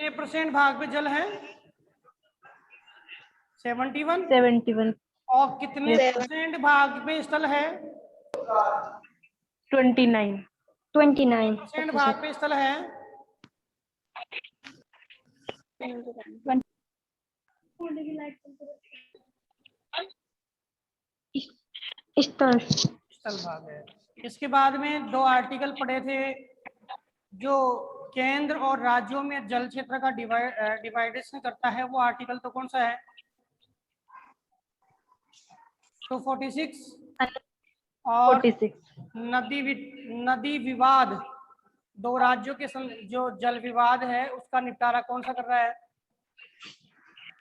% भाग पे जल है? 71। 71। और कितने % भाग पे स्थल है? 29। 29% भाग पे स्थल है? स्थल स्थल भाग है। इसके बाद में 2 आर्टिकल पढ़े थे जो केंद्र और राज्यों में जल क्षेत्र का डिवाइडेशन करता है, वो आर्टिकल तो कौन सा है? 246 और 46। नदी विवाद, 2 राज्यों के जो जल विवाद है उसका निपटारा कौन सा कर रहा है?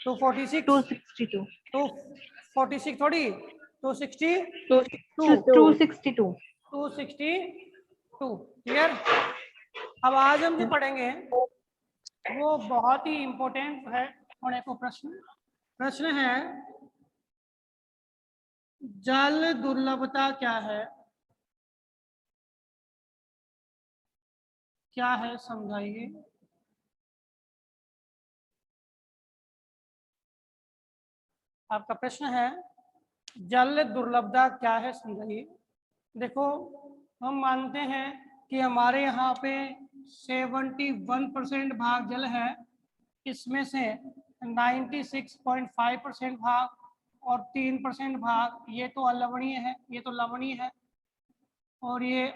246 262 246 थोड़ी 262 262 क्लियर। अब आज हम जो पढ़ेंगे वो बहुत ही इंपॉर्टेंट है। और एक प्रश्न है, जल दुर्लभता क्या है? क्या है समझाइए। आपका प्रश्न है जल दुर्लभता क्या है, समझाइए। देखो, हम मानते हैं कि हमारे यहाँ पे 71% भाग जल है, इसमें से 96.5% भाग और 3% भाग ये तो अलवणीय है, ये तो लवणीय है और ये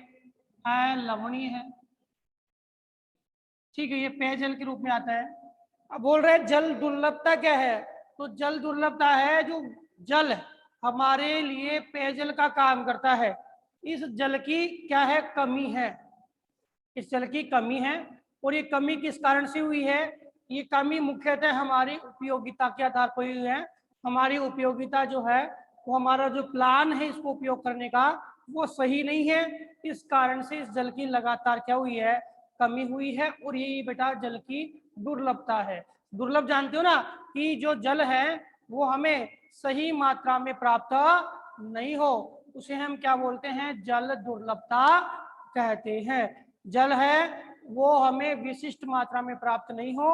अलवणीय है। ठीक है, ये पेयजल के रूप में आता है। अब बोल रहे हैं जल दुर्लभता क्या है, तो जल दुर्लभता है जो जल हमारे लिए पेयजल का काम करता है, इस जल की क्या है, कमी है। इस जल की कमी है और ये कमी किस कारण से हुई है? ये कमी मुख्यतः हमारी उपयोगिता के आधार पर हुई है। हमारी उपयोगिता जो है वो हमारा जो प्लान है इसको उपयोग करने का वो सही नहीं है, इस कारण से इस जल की लगातार क्या हुई है, कमी हुई है। और यही बेटा जल की दुर्लभता है। दुर्लभ जानते हो ना कि जो जल है वो हमें सही मात्रा में प्राप्त नहीं हो, उसे हम क्या बोलते हैं, जल दुर्लभता कहते हैं। जल है वो हमें विशिष्ट मात्रा में प्राप्त नहीं हो,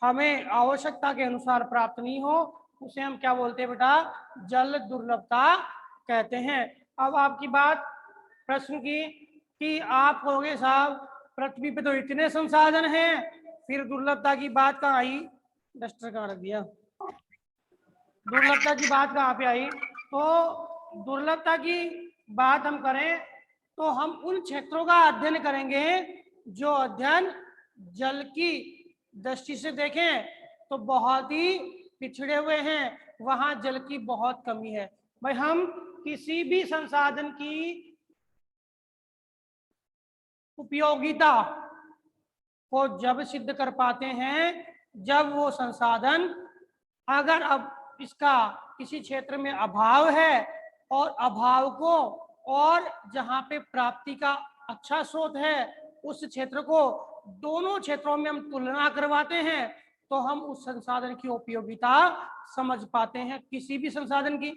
हमें आवश्यकता के अनुसार प्राप्त नहीं हो, उसे हम क्या बोलते हैं बेटा, जल दुर्लभता कहते हैं। अब आपकी बात प्रश्न की कि आप कहोगे साहब पृथ्वी पे तो इतने संसाधन हैं, फिर दुर्लभता की बात कहाँ आई? डस्टर कहाँ रख दिया? दुर्लभता की बात कहाँ पे आई? तो दुर्लभता की बात हम करें तो हम उन क्षेत्रों का अध्ययन करेंगे जो अध्ययन जल की दृष्टि से देखें तो बहुत ही पिछड़े हुए हैं, वहां जल की बहुत कमी है। भाई हम किसी भी संसाधन की उपयोगिता को जब सिद्ध कर पाते हैं जब वो संसाधन, अगर अब इसका किसी क्षेत्र में अभाव है और अभाव को और जहाँ पे प्राप्ति का अच्छा स्रोत है उस क्षेत्र को, दोनों क्षेत्रों में हम तुलना करवाते हैं तो हम उस संसाधन की उपयोगिता समझ पाते हैं। किसी भी संसाधन की,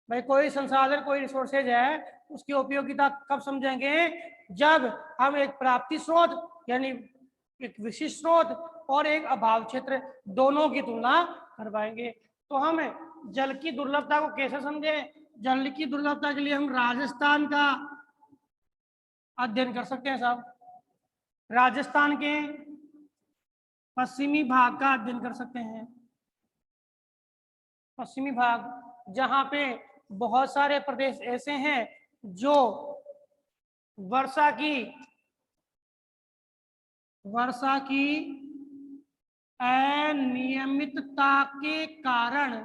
भाई कोई संसाधन कोई रिसोर्सेज है उसकी उपयोगिता कब समझेंगे, जब हम एक प्राप्ति स्रोत यानी एक विशिष्ट स्रोत और एक अभाव क्षेत्र दोनों की तुलना करवाएंगे। तो हम जल की दुर्लभता को कैसे समझें? जल की दुर्लभता के लिए हम राजस्थान का अध्ययन कर सकते हैं साहब, राजस्थान के पश्चिमी भाग का अध्ययन कर सकते हैं। पश्चिमी भाग जहाँ पे बहुत सारे प्रदेश ऐसे हैं जो वर्षा की अनियमितता के कारण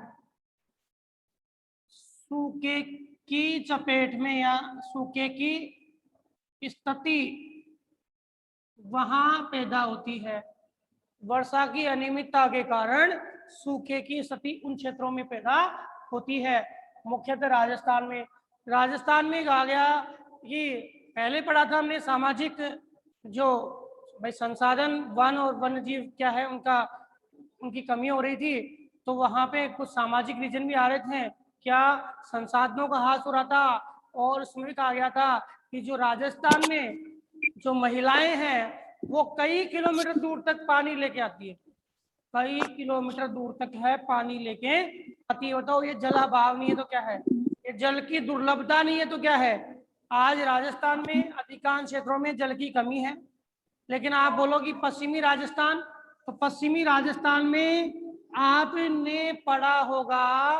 सूखे की चपेट में या सूखे की स्थिति वहां पैदा होती है। वर्षा की अनियमितता के कारण सूखे की स्थिति उन क्षेत्रों में पैदा होती है, मुख्यतः राजस्थान में कहा गया कि पहले पढ़ा था हमने सामाजिक जो भाई संसाधन वन और वन्य जीव क्या है उनकी कमी हो रही थी, तो वहां पे कुछ सामाजिक रीजन भी आ रहे थे, क्या संसाधनों का ह्रास हो रहा था। और उसमें कहा गया था कि जो राजस्थान में जो महिलाएं हैं वो कई किलोमीटर दूर तक पानी लेके आती है, कई किलोमीटर दूर तक है पानी लेके आती है। बताओ ये जल अभाव नहीं है तो क्या है? ये जल की दुर्लभता नहीं है तो क्या है? आज राजस्थान में अधिकांश क्षेत्रों में जल की कमी है, लेकिन आप बोलो कि पश्चिमी राजस्थान, तो पश्चिमी राजस्थान में आपने पढ़ा होगा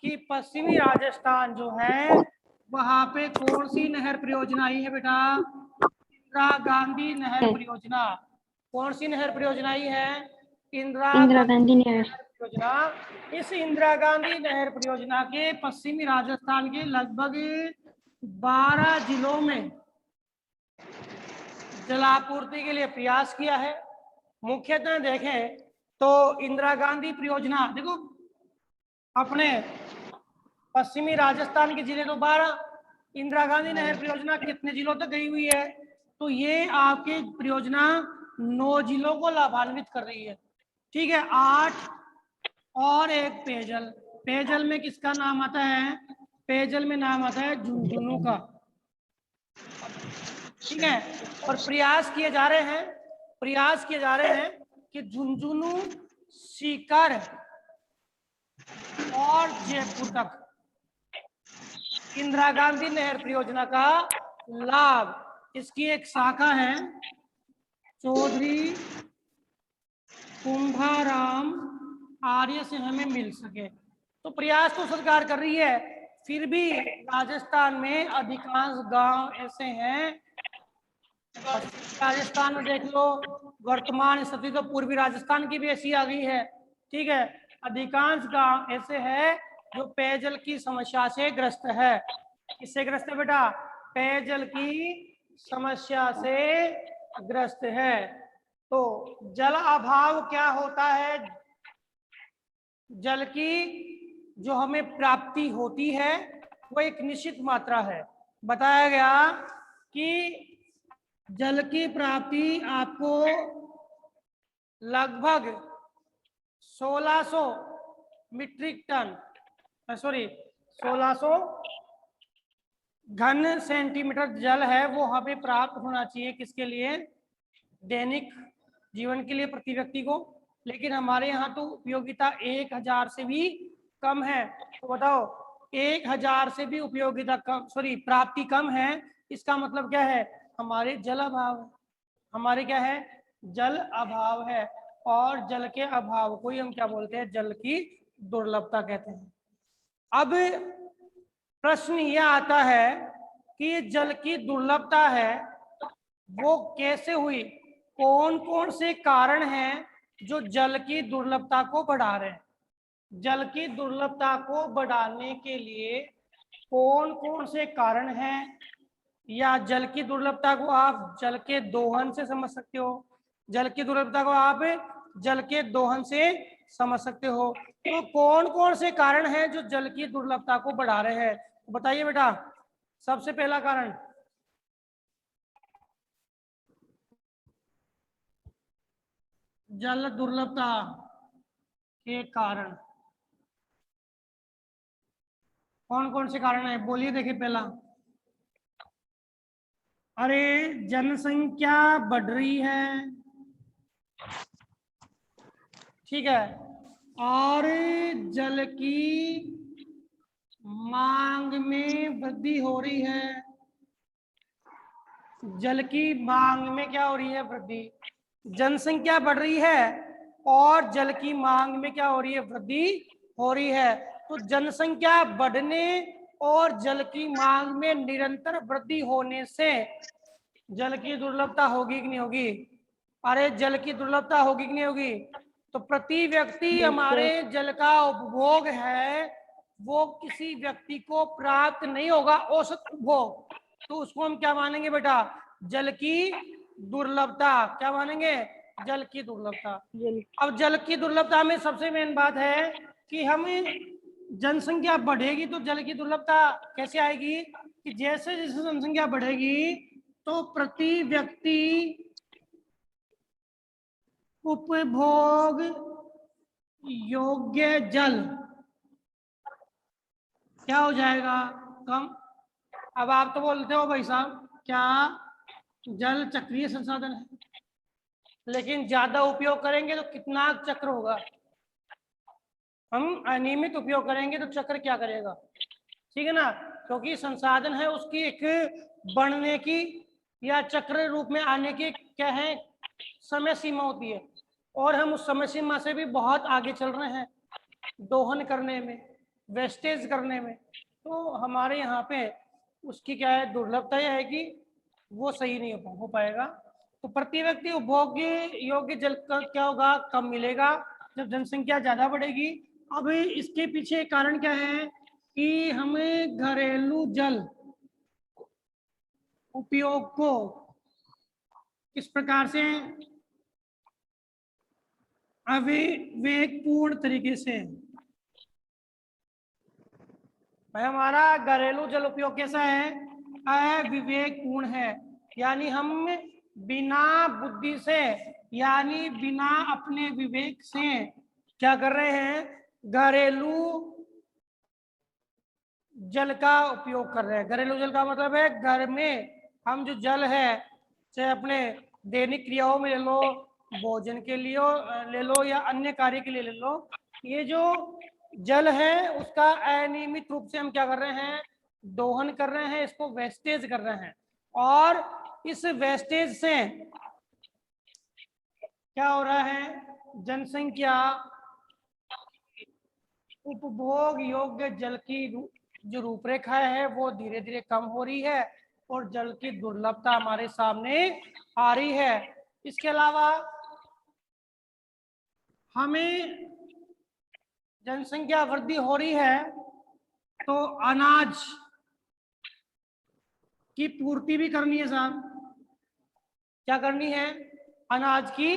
कि पश्चिमी राजस्थान जो है वहां पे कौन सी नहर परियोजना आई है बेटा? इंदिरा गांधी नहर परियोजना। कौन सी नहर परियोजना आई है? इंदिरा इंदिरा गांधी गांधी नहर। नहर परियोजना। इस इंदिरा गांधी नहर परियोजना के पश्चिमी राजस्थान के लगभग 12 जिलों में जलापूर्ति के लिए प्रयास किया है। मुख्यतः देखें तो इंदिरा गांधी परियोजना, देखो अपने पश्चिमी राजस्थान के जिले तो 12, इंदिरा गांधी नहर परियोजना कितने जिलों तक गई हुई है? तो ये आपकी परियोजना 9 जिलों को लाभान्वित कर रही है। ठीक है, 8 और एक पेयजल। पेयजल में किसका नाम आता है? पेयजल में नाम आता है झुंझुनू का। ठीक है, और प्रयास किए जा रहे हैं, प्रयास किए जा रहे हैं कि झुंझुनू, सीकर और जयपुर तक इंदिरा गांधी नहर परियोजना का लाभ, इसकी एक शाखा है चौधरी कुंभाराम आर्य से हमें मिल सके। तो प्रयास तो सरकार कर रही है, फिर भी राजस्थान में अधिकांश गांव ऐसे हैं, राजस्थान में देख लो, वर्तमान स्थिति तो पूर्वी राजस्थान की भी ऐसी आ गई है। ठीक है, अधिकांश गांव ऐसे हैं जो पेयजल की समस्या से ग्रस्त है। किससे ग्रस्त है बेटा? पेयजल की समस्या से ग्रस्त है। तो जल अभाव क्या होता है? जल की जो हमें प्राप्ति होती है वो एक निश्चित मात्रा है। बताया गया कि जल की प्राप्ति आपको लगभग 1600 मीट्रिक टन, सॉरी 1600 घन सेंटीमीटर जल है वो हमें प्राप्त होना चाहिए। किसके लिए? दैनिक जीवन के लिए, प्रति व्यक्ति को। लेकिन हमारे यहाँ तो उपयोगिता 1000 से भी कम है। तो बताओ 1000 से भी उपयोगिता कम, सॉरी प्राप्ति कम है, इसका मतलब क्या है? हमारे जल अभाव, हमारे क्या है? जल अभाव है। और जल के अभाव को ही हम क्या बोलते हैं? जल की दुर्लभता कहते हैं। अब प्रश्न यह आता है कि ये जल की दुर्लभता है वो कैसे हुई? कौन कौन से कारण हैं जो जल की दुर्लभता को बढ़ा रहे हैं? जल की दुर्लभता को बढ़ाने के लिए कौन कौन से कारण हैं? या जल की दुर्लभता को आप जल के दोहन से समझ सकते हो, जल की दुर्लभता को आप जल के दोहन से समझ सकते हो। तो कौन कौन से कारण हैं जो जल की दुर्लभता को बढ़ा रहे हैं? तो बताइए बेटा। सबसे पहला कारण, जल दुर्लभता के कारण कौन कौन से कारण है? बोलिए, देखिए पहला। अरे जनसंख्या बढ़ रही है, ठीक है, और जल की मांग में वृद्धि हो रही है। जल की मांग में क्या हो रही है? वृद्धि। जनसंख्या बढ़ रही है और जल की मांग में क्या हो रही है? वृद्धि हो रही है। तो जनसंख्या बढ़ने और जल की मांग में निरंतर वृद्धि होने से जल की दुर्लभता होगी कि नहीं होगी? अरे जल की दुर्लभता होगी कि नहीं होगी? तो प्रति व्यक्ति हमारे जल का उपभोग है वो किसी व्यक्ति को प्राप्त नहीं होगा, औसत उपभोग। तो उसको हम क्या मानेंगे बेटा? जल की दुर्लभता। क्या मानेंगे? जल की दुर्लभता। अब जल की दुर्लभता में सबसे मेन बात है कि हम जनसंख्या बढ़ेगी तो जल की दुर्लभता कैसे आएगी? कि जैसे जैसे जनसंख्या बढ़ेगी तो प्रति व्यक्ति उपभोग योग्य जल क्या हो जाएगा? कम। अब आप तो बोलते हो भाई साहब क्या जल चक्रीय संसाधन है? लेकिन ज्यादा उपयोग करेंगे तो कितना चक्र होगा। हम अनियमित उपयोग करेंगे तो चक्र क्या करेगा, ठीक है ना। क्योंकि संसाधन है उसकी एक बढ़ने की या चक्र रूप में आने की क्या है, समय सीमा होती है। और हम उस समय सीमा से भी बहुत आगे चल रहे हैं दोहन करने में, वेस्टेज करने में। तो हमारे यहाँ पे उसकी क्या है, दुर्लभता यह है कि वो सही नहीं हो पाएगा। तो प्रति व्यक्ति उपभोग्य योग्य जल का क्या होगा, कम मिलेगा जब जनसंख्या ज्यादा बढ़ेगी। अब इसके पीछे कारण क्या है कि हमें घरेलू जल उपयोग को किस प्रकार से अविवेकपूर्ण तरीके से, भाई हमारा घरेलू जल उपयोग कैसा है, अविवेकपूर्ण है। यानी हम बिना बुद्धि से, यानी बिना अपने विवेक से क्या कर रहे हैं, घरेलू जल का उपयोग कर रहे हैं। घरेलू जल का मतलब है घर में हम जो जल है, चाहे अपने दैनिक क्रियाओं में ले लो, भोजन के लिए ले लो या अन्य कार्य के लिए ले लो, ये जो जल है उसका अनियमित रूप से हम क्या कर रहे हैं, दोहन कर रहे हैं, इसको वेस्टेज कर रहे हैं। और इस वेस्टेज से क्या हो रहा है, जनसंख्या उपभोग योग्य जल की जो रूपरेखा है वो धीरे धीरे कम हो रही है और जल की दुर्लभता हमारे सामने आ रही है। इसके अलावा हमें जनसंख्या वृद्धि हो रही है तो अनाज की पूर्ति भी करनी है साहब। क्या करनी है, अनाज की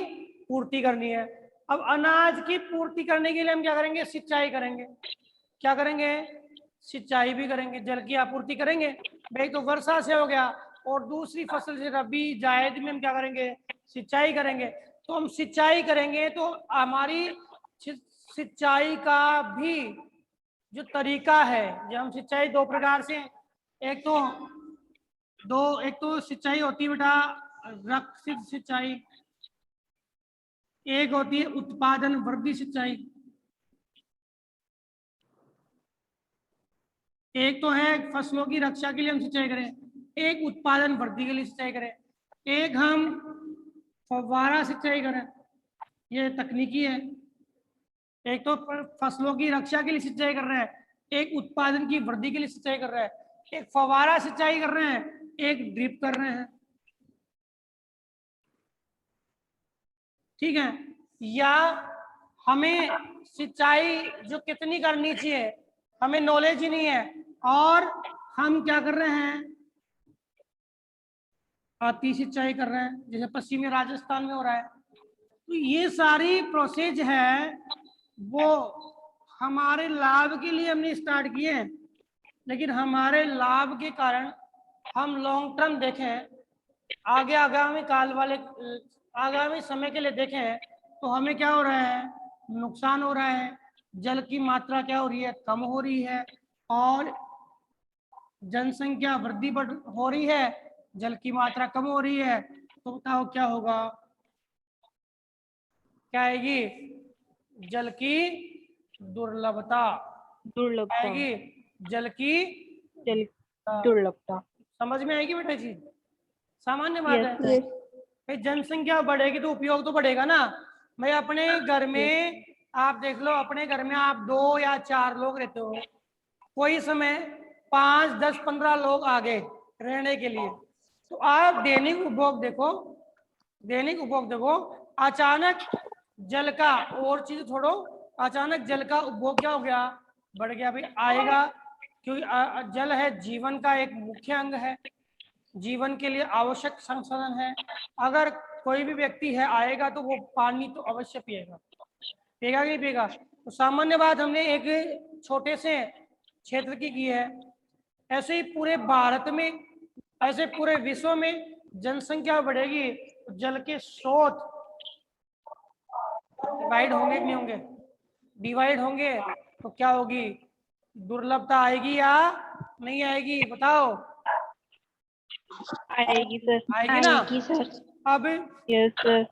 पूर्ति करनी है। अब अनाज की पूर्ति करने के लिए हम क्या करेंगे, सिंचाई करेंगे। क्या करेंगे, सिंचाई भी करेंगे, जल की आपूर्ति करेंगे। भाई तो वर्षा से हो गया, और दूसरी फसल से रबी जायद में हम क्या करेंगे, सिंचाई करेंगे। तो हम सिंचाई करेंगे तो हमारी सिंचाई का भी जो तरीका है, जो हम सिंचाई दो प्रकार से, एक तो सिंचाई होती है बेटा रक्षित सिंचाई, एक होती है उत्पादन वृद्धि सिंचाई। एक तो है फसलों की रक्षा के लिए हम सिंचाई करें, एक उत्पादन वृद्धि के लिए सिंचाई करें, एक हम फव्वारा सिंचाई करें, ये तकनीकी है। एक तो फसलों की रक्षा के लिए सिंचाई कर रहे हैं, एक उत्पादन की वृद्धि के लिए सिंचाई कर रहे हैं, एक फव्वारा सिंचाई कर रहे हैं, एक ड्रिप कर रहे हैं, ठीक है। या हमें सिंचाई जो कितनी करनी चाहिए हमें नॉलेज ही नहीं है, और हम क्या कर रहे हैं, अति सिंचाई कर रहे हैं, जैसे पश्चिमी राजस्थान में हो रहा है। तो ये सारी प्रोसेस है वो हमारे लाभ के लिए हमने स्टार्ट किए हैं, लेकिन हमारे लाभ के कारण हम लॉन्ग टर्म देखें, आगे आगामी काल वाले आगामी समय के लिए देखें तो हमें क्या हो रहा है, नुकसान हो रहा है। जल की मात्रा क्या हो रही है, कम हो रही है, और जनसंख्या वृद्धि बढ़ हो रही है, जल की मात्रा कम हो रही है। तो बताओ क्या होगा, क्या आएगी, जल की दुर्लभता दुर्लभता, आएगी, जल की जल दुर्लभता। समझ में आएगी बेटा जी, सामान्य बात यस है। सर। भाई जनसंख्या बढ़ेगी तो उपयोग तो बढ़ेगा ना। भाई अपने घर में आप देख लो, अपने घर में आप 2 या 4 लोग रहते हो, कोई समय 5, 10, 15 लोग आ गए रहने के लिए, तो आप दैनिक उपभोग देखो, दैनिक उपभोग देखो, अचानक जल का, और चीज छोड़ो, अचानक जल का उपभोग क्या हो गया, बढ़ गया। भाई आएगा, क्योंकि जल है जीवन का एक मुख्य अंग है, जीवन के लिए आवश्यक संसाधन है। अगर कोई भी व्यक्ति है आएगा तो वो पानी तो अवश्य पिएगा, पिएगा कि नहीं पिएगा। तो सामान्य बात हमने एक छोटे से क्षेत्र की है, ऐसे ही पूरे भारत में, ऐसे पूरे विश्व में जनसंख्या बढ़ेगी तो जल के स्रोत डिवाइड होंगे कि नहीं होंगे, डिवाइड होंगे तो क्या होगी, दुर्लभता आएगी या नहीं आएगी, बताओ। आएगी सर। आएगी ना। आएगी सर। अब यस सर।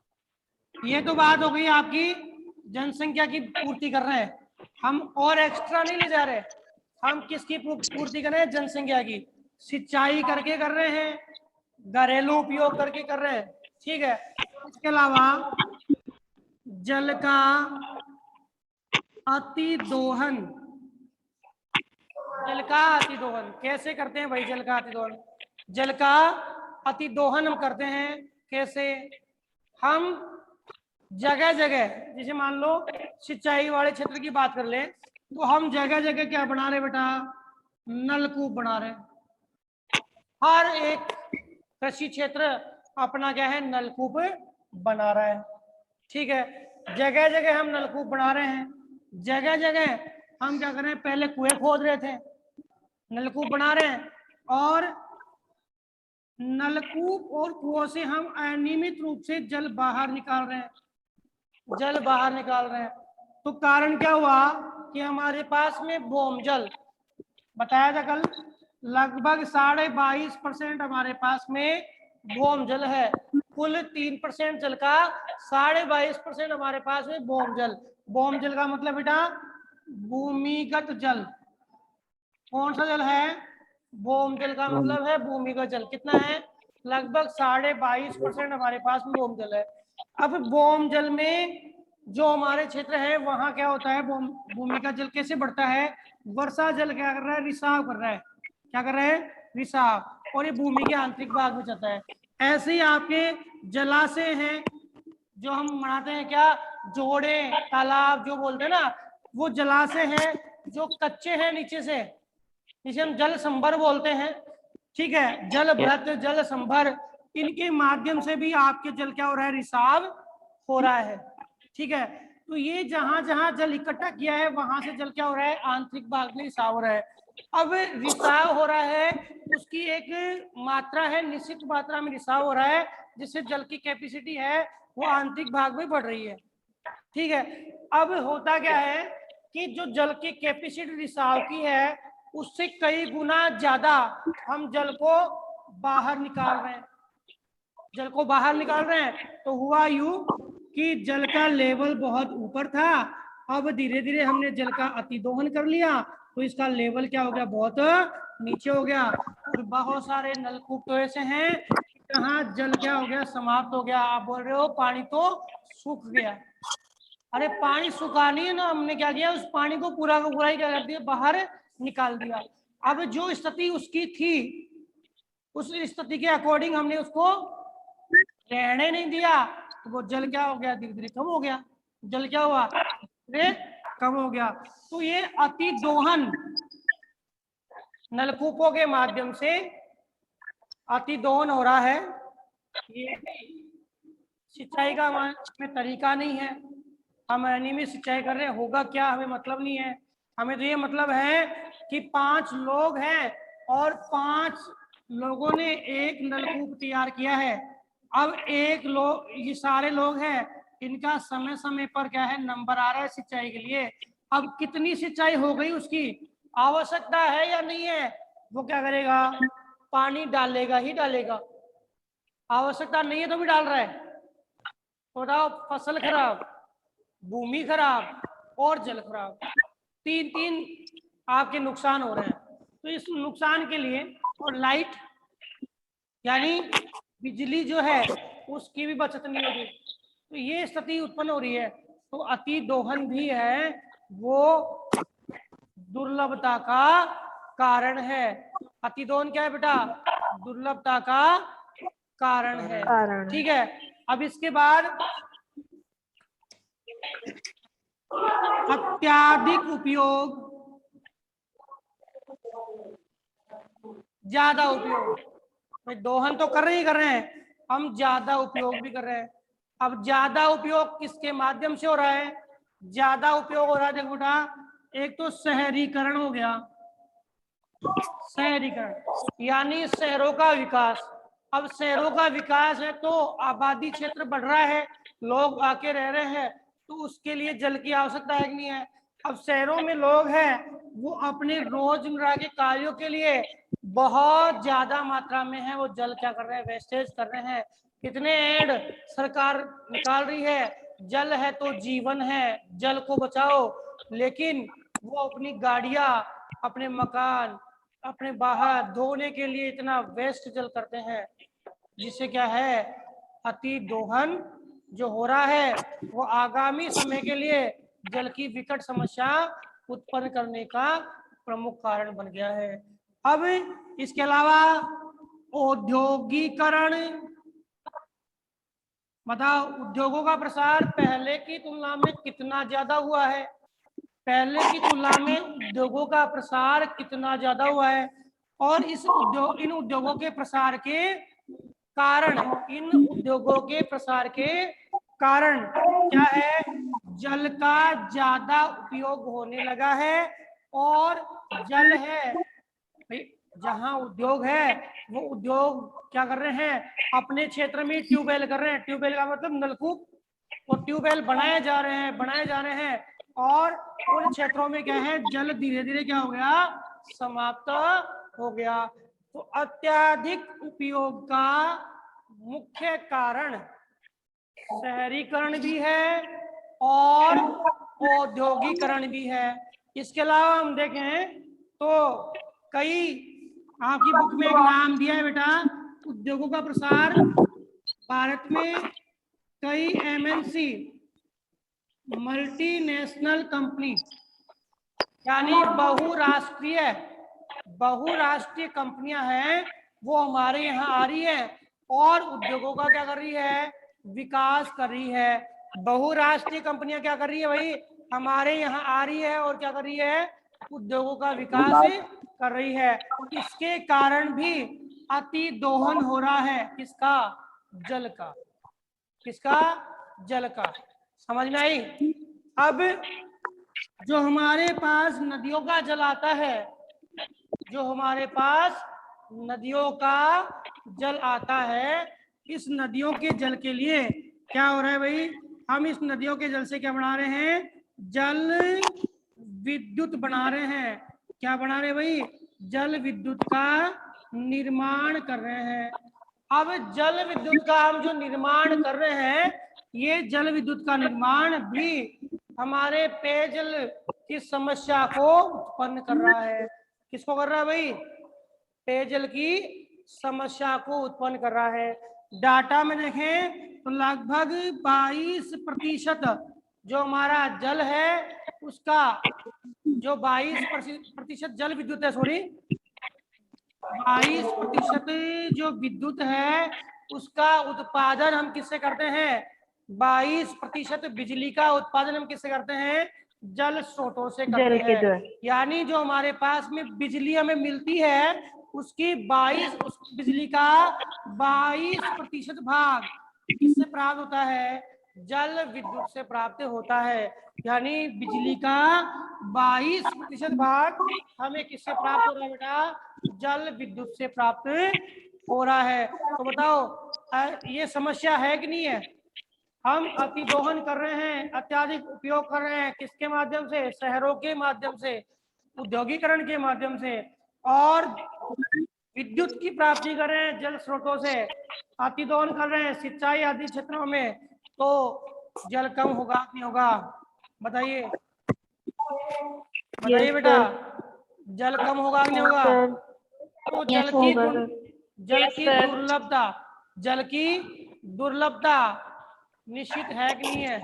ये तो बात हो गई आपकी जनसंख्या की पूर्ति कर रहे हैं, हम और एक्स्ट्रा नहीं ले जा रहे, हम किसकी पूर्ति कर रहे हैं? जनसंख्या की। सिंचाई करके कर रहे हैं, घरेलू उपयोग करके कर रहे हैं, ठीक है। इसके अलावा जल का अतिदोहन, जल का अतिदोहन कैसे करते हैं भाई? जल का अतिदोहन, जल का अतिदोहन हम करते हैं कैसे? हम जगह जगह, जैसे मान लो सिंचाई वाले क्षेत्र की बात कर ले, तो हम जगह जगह क्या बना रहे बेटा? नलकूप बना रहे। हर एक कृषि क्षेत्र अपना क्या है? नलकूप बना रहा है, ठीक है। जगह जगह हम नलकूप बना रहे हैं, जगह जगह हम क्या कर रहे हैं? पहले कुएं खोद रहे थे, नलकूप बना रहे हैं, और नलकूप और कुओं से हम अनियमित रूप से जल बाहर निकाल रहे हैं, जल बाहर निकाल रहे हैं। तो कारण क्या हुआ कि हमारे पास में भौमजल, बताया था कल, लगभग 22.5% हमारे पास में भौमजल है। कुल 3% जल का 22.5% हमारे पास में भौमजल। भौमजल का मतलब बेटा भूमिगत जल। कौन सा जल है? भौमजल का मतलब है भूमिगत जल। कितना है? लगभग 22.5% हमारे पास में भौमजल है। अब भौमजल में जो हमारे क्षेत्र है वहां क्या होता है? भूमिगत जल कैसे बढ़ता है? वर्षा जल क्या कर रहा है? रिसाव कर रहा है। क्या कर रहा है? रिसाव। और ये भूमि के आंतरिक भाग में जाता है। ऐसे ही आपके जलाशय हैं जो हम बनाते हैं, क्या जोड़े, तालाब जो बोलते हैं ना, वो जलाशय हैं जो कच्चे हैं नीचे से, जिसे हम जल संभर बोलते हैं, ठीक है। जल भ्रत, जल संभर, इनके माध्यम से भी आपके जल क्या हो रहा है? रिसाव हो रहा है, ठीक है। तो ये जहां जहां जल इकट्ठा किया है वहां से जल क्या हो रहा है? आंतरिक भाग में रिसाव हो रहा है। अब रिसाव हो रहा है, उसकी एक मात्रा है, निश्चित मात्रा में रिसाव हो रहा है, जिससे जल की कैपेसिटी है वो आंतरिक भाग में बढ़ रही है, ठीक है। अब होता क्या है कि जो जल की कैपेसिटी रिसाव की है उससे कई गुना ज्यादा हम जल को बाहर निकाल रहे हैं, जल को बाहर निकाल रहे हैं। तो हुआ यूं कि जल का लेवल बहुत ऊपर था, अब धीरे धीरे हमने जल का अतिदोहन कर लिया, तो इसका लेवल क्या हो गया? बहुत नीचे हो गया। और बहुत सारे नलकूप तो ऐसे हैं जहाँ जल क्या हो गया? समाप्त हो गया। आप बोल रहे हो पानी तो सूख गया। अरे पानी सुखा नहीं है ना, हमने क्या किया? उस पानी को पूरा का पूरा ही क्या कर दिया? बाहर निकाल दिया। अब जो स्थिति उसकी थी, उस स्थिति के अकॉर्डिंग हमने उसको रहने नहीं दिया, तो वो जल क्या हो गया? धीरे धीरे कम हो गया। जल क्या हुआ? धीरे कम हो गया। तो ये अति दोहन, नलकूपों के माध्यम से अति दोहन हो रहा है। ये सिंचाई का हमें तरीका नहीं है, हम अनियमित सिंचाई कर रहे हैं, होगा क्या हमें मतलब नहीं है। हमें तो ये मतलब है कि 5 लोग हैं और 5 लोगों ने एक नलकूप तैयार किया है। अब एक लोग, ये सारे लोग हैं, इनका समय समय पर क्या है? नंबर आ रहा है सिंचाई के लिए। अब कितनी सिंचाई हो गई, उसकी आवश्यकता है या नहीं है, वो क्या करेगा? पानी डालेगा ही डालेगा। आवश्यकता नहीं है तो भी डाल रहा है। बताओ, फसल खराब, भूमि खराब और जल खराब, तीन तीन आपके नुकसान हो रहे हैं। तो इस नुकसान के लिए, और लाइट यानी बिजली जो है उसकी भी बचत नहीं हो रही, तो ये स्थिति उत्पन्न हो रही है। तो अति दोहन भी है वो दुर्लभता का कारण है। अति दोहन क्या है बेटा? दुर्लभता का कारण है, ठीक है। अब इसके बाद अत्याधिक उपयोग, ज्यादा उपयोग। भाई दोहन तो कर रहे हैं, हम ज्यादा उपयोग भी कर रहे हैं। अब ज्यादा उपयोग किसके माध्यम से हो रहा है? ज्यादा उपयोग हो रहा है, देखो बेटा, एक तो शहरीकरण हो गया, शहरीकरण यानी शहरों का विकास। अब शहरों का विकास है तो आबादी क्षेत्र बढ़ रहा है, लोग आके रह रहे हैं, तो उसके लिए जल की आवश्यकता है कि नहीं है? अब शहरों में लोग हैं, वो अपने रोजमर्रा के कार्यों के लिए बहुत ज्यादा मात्रा में है वो जल क्या कर रहे हैं? वेस्टेज कर रहे हैं। कितने एड सरकार निकाल रही है, जल है तो जीवन है, जल को बचाओ, लेकिन वो अपनी गाड़ियां, अपने मकान, अपने बाहर धोने के लिए इतना वेस्ट जल करते हैं, जिससे क्या है, अति दोहन जो हो रहा है वो आगामी समय के लिए जल की विकट समस्या उत्पन्न करने का प्रमुख कारण बन गया है। अब इसके अलावा औद्योगिकरण, बताओ उद्योगों का प्रसार पहले की तुलना में कितना ज्यादा हुआ है, पहले की तुलना में उद्योगों का प्रसार कितना ज्यादा हुआ है, और इन उद्योगों के प्रसार के कारण, इन उद्योगों के प्रसार के कारण क्या है, जल का ज्यादा उपयोग होने लगा है, और जल है जहां उद्योग है वो उद्योग क्या कर रहे हैं, अपने क्षेत्र में ट्यूबवेल कर रहे हैं, ट्यूबवेल का मतलब नलकूप, वो ट्यूबवेल बनाए जा रहे हैं, और उन क्षेत्रों में क्या है, जल धीरे धीरे क्या हो गया, समाप्त हो गया। तो अत्यधिक उपयोग का मुख्य कारण शहरीकरण भी है और औद्योगिकरण भी है। इसके अलावा हम देखें तो कई, आपकी बुक में एक नाम दिया है बेटा, उद्योगों का प्रसार, भारत में कई एमएनसी मल्टीनेशनल कंपनी यानी बहुराष्ट्रीय कंपनियां हैं, वो हमारे यहाँ आ रही है और उद्योगों का क्या कर रही है, विकास कर रही है। बहुराष्ट्रीय कंपनियां क्या कर रही है भाई, हमारे यहाँ आ रही है और क्या कर रही है, उद्योगों का विकास कर रही है। इसके कारण भी अति दोहन हो रहा है, किसका, जल का, किसका, जल का। समझ में आई? अब जो हमारे पास नदियों का जल आता है, जो हमारे पास नदियों का जल आता है, इस नदियों के जल के लिए क्या हो रहा है भाई, हम इस नदियों के जल से क्या बना रहे हैं, जल विद्युत बना रहे हैं। क्या बना रहे हैं भाई, जल विद्युत का निर्माण कर रहे हैं। अब जल विद्युत का हम जो निर्माण कर रहे हैं, ये जल विद्युत का निर्माण भी हमारे पेयजल की समस्या को उत्पन्न कर रहा है। किसको कर रहा है भाई, पेयजल की समस्या को उत्पन्न कर रहा है। डाटा में देखें तो लगभग 22% जो हमारा जल है उसका, जो 22% जल विद्युत है, सॉरी 22% जो विद्युत है उसका उत्पादन हम किससे करते हैं, 22% बिजली का उत्पादन हम किससे करते हैं, जल स्रोतों से करते हैं। यानी जो हमारे पास में बिजली हमें मिलती है उसकी उस बिजली का 22% भाग किससे प्राप्त होता है, जल विद्युत से प्राप्त होता है। यानी बिजली का 22% भाग हमें किससे प्राप्त हो रहा है बेटा, जल विद्युत से प्राप्त हो रहा है। तो बताओ ये समस्या है कि नहीं है, हम अतिदोहन कर रहे हैं, अत्याधिक उपयोग कर रहे हैं, किसके माध्यम से, शहरों के माध्यम से, औद्योगिकरण के माध्यम से, और विद्युत की प्राप्ति कर रहे हैं जल स्रोतों से, अतिदोहन कर रहे हैं सिंचाई आदि क्षेत्रों में, तो जल कम होगा नहीं होगा, बताइए बताइए बेटा, जल कम होगा नहीं होगा। तो जल की दुर्लभता निश्चित है कि नहीं है,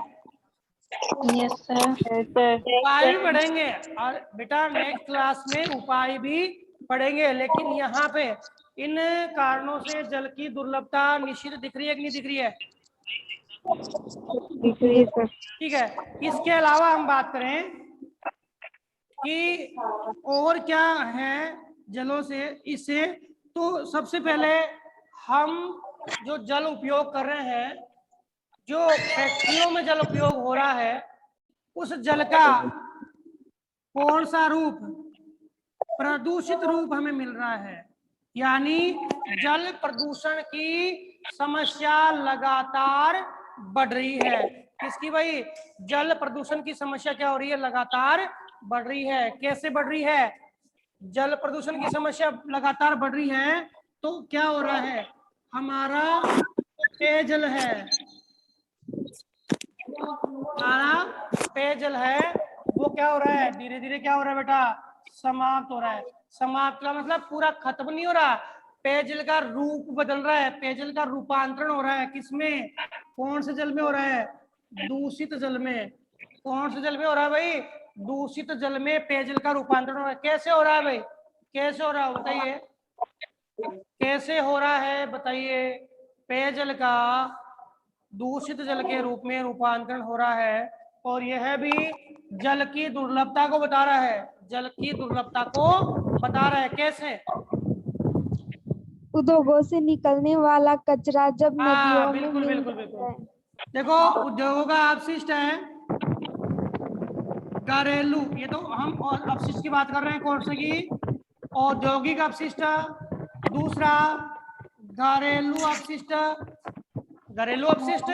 उपाय भी पढ़ेंगे, और बेटा नेक्स्ट क्लास में उपाय भी पढ़ेंगे, लेकिन यहाँ पे इन कारणों से जल की दुर्लभता निश्चित दिख रही है कि नहीं दिख रही है, ठीक है। इसके अलावा हम बात करें कि और क्या है जलों से, इससे तो सबसे पहले हम जो जल उपयोग कर रहे हैं, जो फैक्ट्रियों में जल उपयोग हो रहा है, उस जल का कौन सा रूप, प्रदूषित रूप हमें मिल रहा है। यानी जल प्रदूषण की समस्या लगातार बढ़ रही है। किसकी भाई, जल प्रदूषण की समस्या क्या हो रही है, लगातार बढ़ रही है। कैसे बढ़ रही है, जल प्रदूषण की समस्या लगातार बढ़ रही है तो क्या हो रहा है, हमारा पेयजल है, हमारा पेयजल है, वो क्या हो रहा है, धीरे धीरे क्या हो रहा है बेटा, समाप्त हो रहा है। समाप्त का मतलब पूरा खत्म नहीं हो रहा, पेयजल का रूप बदल रहा है, पेयजल का रूपांतरण हो रहा है। किसमें, कौन से जल में हो रहा है, दूषित जल में। कौन से जल में हो रहा है भाई, दूषित जल में पेयजल का रूपांतरण हो रहा है। कैसे हो रहा है भाई, कैसे हो रहा है बताइए, कैसे हो रहा है बताइए। पेयजल का दूषित जल के रूप में रूपांतरण हो रहा है, और यह भी जल की दुर्लभता को बता रहा है, जल की दुर्लभता को बता रहा है। कैसे, उद्योगों से निकलने वाला कचरा जब हाँ नदियों में बिल्कुल मिल बिल्कुल जाता है। बिल्कुल। देखो उद्योगों का अपशिष्ट है घरेलू, ये तो हम और अपशिष्ट की बात कर रहे हैं, कौन से की, औद्योगिक अपशिष्ट। दूसरा घरेलू अपशिष्ट, घरेलू अपशिष्ट,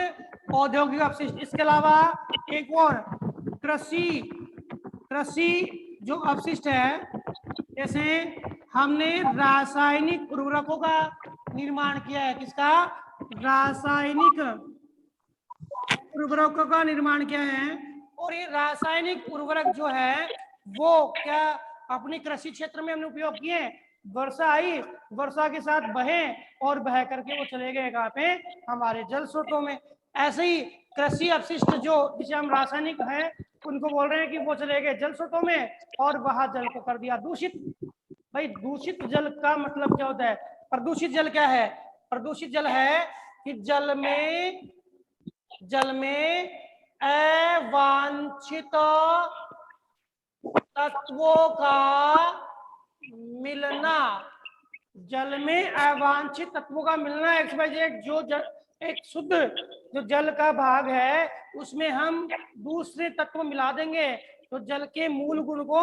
औद्योगिक अपशिष्ट। इसके अलावा एक और कृषि, कृषि जो अपशिष्ट है, जैसे हमने रासायनिक उर्वरकों का निर्माण किया है। किसका, रासायनिक उर्वरकों का निर्माण किया है, और ये रासायनिक उर्वरक जो है वो क्या अपनी कृषि क्षेत्र में हमने उपयोग किए। वर्षा आई, वर्षा के साथ बहे और बह करके वो चले गए कहाँ पे, हमारे जल स्रोतों में। ऐसे ही कृषि अपशिष्ट जो जिसे हम रासायनिक है, उनको बोल रहे हैं कि वो चले गए जल स्रोतों में और वहां जल को कर दिया दूषित। भाई दूषित जल का मतलब क्या होता है, प्रदूषित जल क्या है, प्रदूषित जल है कि जल में अवांछित तत्वों का मिलना, जल में अवांछित तत्वों का मिलना। XYZ जो एक शुद्ध जो जल का भाग है उसमें हम दूसरे तत्व मिला देंगे तो जल के मूल गुण को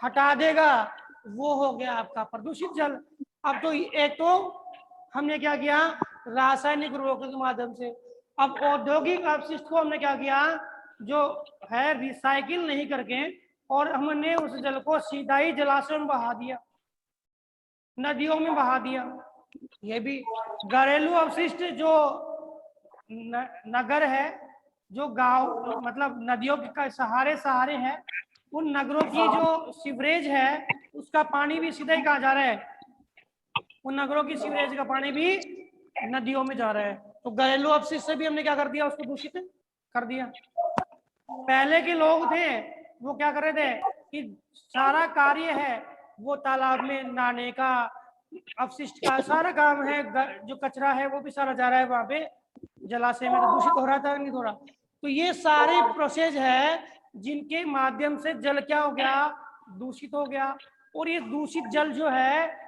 हटा देगा, वो हो गया आपका प्रदूषित जल। अब तो एक तो हमने क्या किया, रासायनिक उर्वरकों के माध्यम से। अब औद्योगिक अपशिष्ट को हमने क्या किया, जो है रिसाइकिल नहीं करके, और हमने उस जल को सीधा ही जलाशयों में बहा दिया, नदियों में बहा दिया। ये भी घरेलू अपशिष्ट जो नगर है, जो गांव मतलब नदियों के सहारे सहारे है, उन नगरों की जो सीवरेज है उसका पानी भी सीधा ही कहाँ जा रहा है, उन नगरों की सीवरेज का पानी भी नदियों में जा रहा है। तो घरेलू अपशिष्ट से भी हमने क्या कर दिया, उसको दूषित कर दिया। पहले के लोग थे वो क्या कर रहे थे कि सारा कार्य है वो तालाब में नहाने का, अपशिष्ट का सारा काम है, जो कचरा है वो भी सारा जा रहा है वहां पे जलाशय में, तो दूषित हो रहा था नहीं हो रहा। तो ये सारे प्रोसेस है जिनके माध्यम से जल क्या हो गया, दूषित हो गया। और ये दूषित जल जो है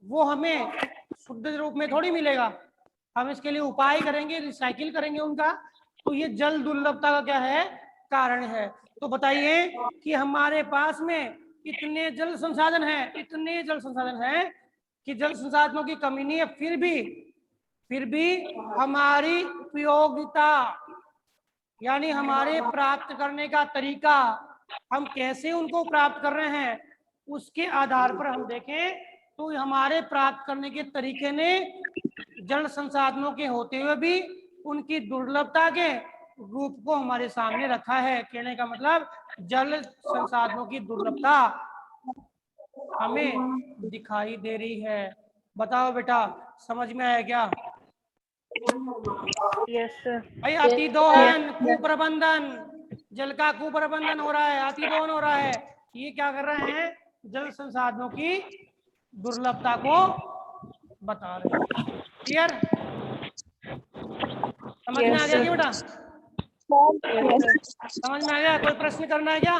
वो हमें शुद्ध रूप में थोड़ी मिलेगा, हम इसके लिए उपाय करेंगे, रिसाइकिल करेंगे उनका। तो ये जल दुर्लभता का क्या है, कारण है। तो बताइए कि हमारे पास में इतने जल संसाधन हैं, इतने जल संसाधन हैं कि जल संसाधनों की कमी नहीं है, फिर भी हमारी उपयोगिता यानी हमारे प्राप्त करने का तरीका, हम कैसे उनको प्राप्त कर रहे हैं उसके आधार पर हम देखें तो हमारे प्राप्त करने के तरीके ने जल संसाधनों के होते हुए भी उनकी दुर्लभता के रूप को हमारे सामने रखा है। कहने का मतलब जल संसाधनों की दुर्लभता हमें दिखाई दे रही है। बताओ बेटा, समझ में आया क्या? Yes sir. भाई अतिदोहन कुप्रबंधन, जल का कुप्रबंधन हो रहा है, अतिदोहन हो रहा है, ये क्या कर रहे हैं, जल संसाधनों की दुर्लभता को बता रहे हैं। क्लियर, समझ में आ गया क्या बेटा? समझ में आ गया? कोई प्रश्न करना है क्या?